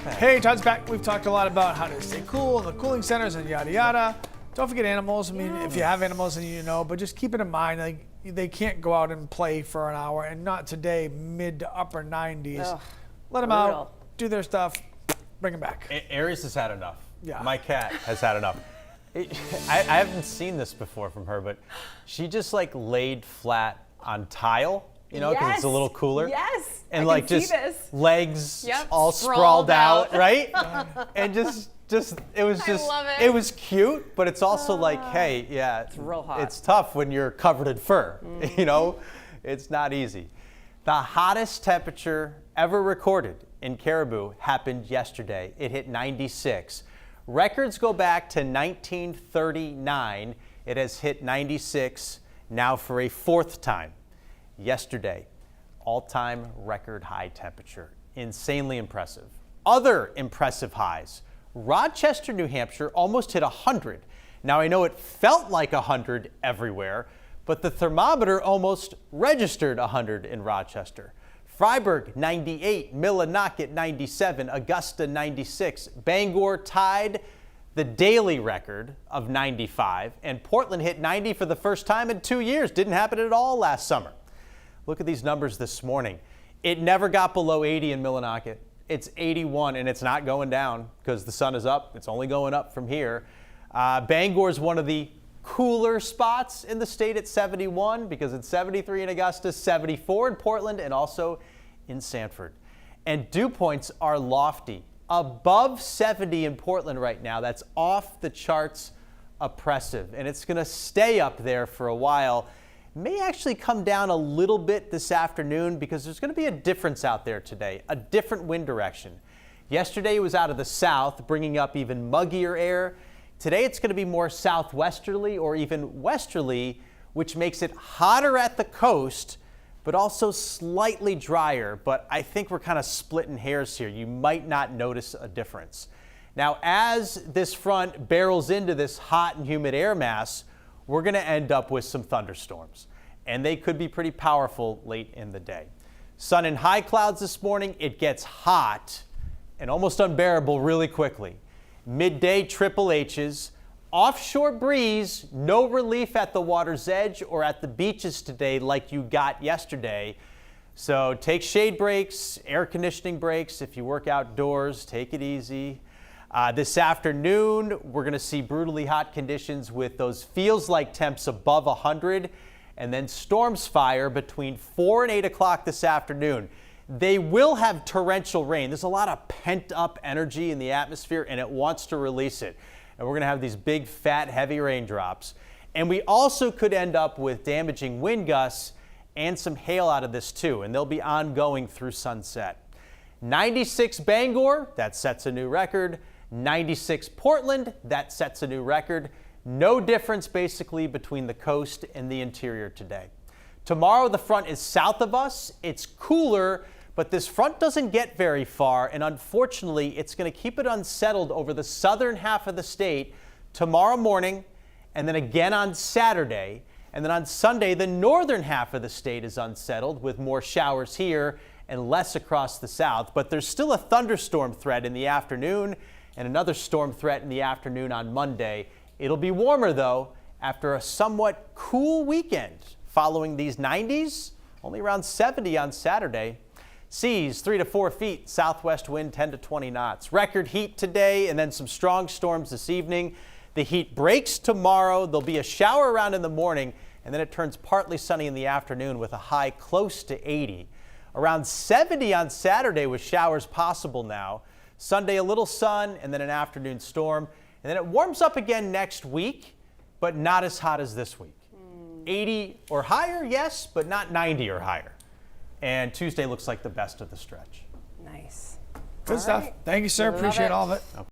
Hey, Todd's back. We've talked a lot about how to stay cool, the cooling centers, and yada yada. Don't forget animals. I mean, if you have animals, then you know, but just keep it in mind, like they can't go out and play for an hour, and not today, mid to upper 90s. Ugh, Let them out, do their stuff, bring them back. Aries has had enough. Yeah. My cat has had enough. I haven't seen this before from her, but she just like laid flat on tile, you know, because it's a little cooler. Yes. And I like can just see this. legs Yep, all sprawled out, right? And just it was just love it. was cute, but it's also like, hey, yeah, It's real hot. It's tough when you're covered in fur. You know, it's not easy. The hottest temperature ever recorded in Caribou happened yesterday. It hit 96. Records go back to 1939. It has hit 96 now for a fourth time. Yesterday, all-time record high temperature. Insanely impressive. Other impressive highs. Rochester, New Hampshire almost hit 100. Now I know it felt like 100 everywhere, but the thermometer almost registered 100 in Rochester. Freiburg 98, Millinocket 97, Augusta 96, Bangor tied the daily record of 95, and Portland hit 90 for the first time in 2 years. Didn't happen at all last summer. Look at these numbers this morning. It never got below 80 in Millinocket. It's 81, and it's not going down because the sun is up. It's only going up from here. Bangor is one of the cooler spots in the state at 71 because it's 73 in Augusta, 74 in Portland, and also in Sanford. And dew points are lofty, above 70 in Portland right now. That's off the charts oppressive, and it's going to stay up there for a while. May actually come down a little bit this afternoon because there's going to be a difference out there today, a different wind direction. Yesterday it was out of the south, bringing up even muggier air. Today it's going to be more southwesterly or even westerly, which makes it hotter at the coast, but also slightly drier. But I think we're kind of splitting hairs here. You might not notice a difference. Now, as this front barrels into this hot and humid air mass, we're going to end up with some thunderstorms, and they could be pretty powerful late in the day. Sun and high clouds this morning. It gets hot and almost unbearable really quickly. Midday triple H's, offshore breeze, no relief at the water's edge or at the beaches today like you got yesterday. So take shade breaks, air conditioning breaks. If you work outdoors, take it easy. This afternoon, we're going to see brutally hot conditions with those feels like temps above 100, and then storms fire between 4 and 8 o'clock this afternoon. They will have torrential rain. There's a lot of pent-up energy in the atmosphere, and it wants to release it. And we're going to have these big, fat, heavy raindrops. And we also could end up with damaging wind gusts and some hail out of this too, and they'll be ongoing through sunset. 96 Bangor, that sets a new record. 96 Portland, that sets a new record. No difference basically between the coast and the interior today. Tomorrow the front is south of us. It's cooler, but this front doesn't get very far, and unfortunately it's going to keep it unsettled over the southern half of the state tomorrow morning, and then again on Saturday. And then on Sunday, the northern half of the state is unsettled with more showers here and less across the south. But there's still a thunderstorm threat in the afternoon and another storm threat in the afternoon on Monday. It'll be warmer, though, after a somewhat cool weekend following these 90s, only around 70 on Saturday. Seas 3 to 4 feet, southwest wind 10 to 20 knots. Record heat today and then some strong storms this evening. The heat breaks tomorrow. There'll be a shower around in the morning, and then it turns partly sunny in the afternoon with a high close to 80. Around 70 on Saturday with showers possible now. Sunday, a little sun and then an afternoon storm. And then it warms up again next week, but not as hot as this week. 80 or higher, yes, but not 90 or higher. And Tuesday looks like the best of the stretch. Nice. Good stuff. Thank you, sir. Love Appreciate it. all of it.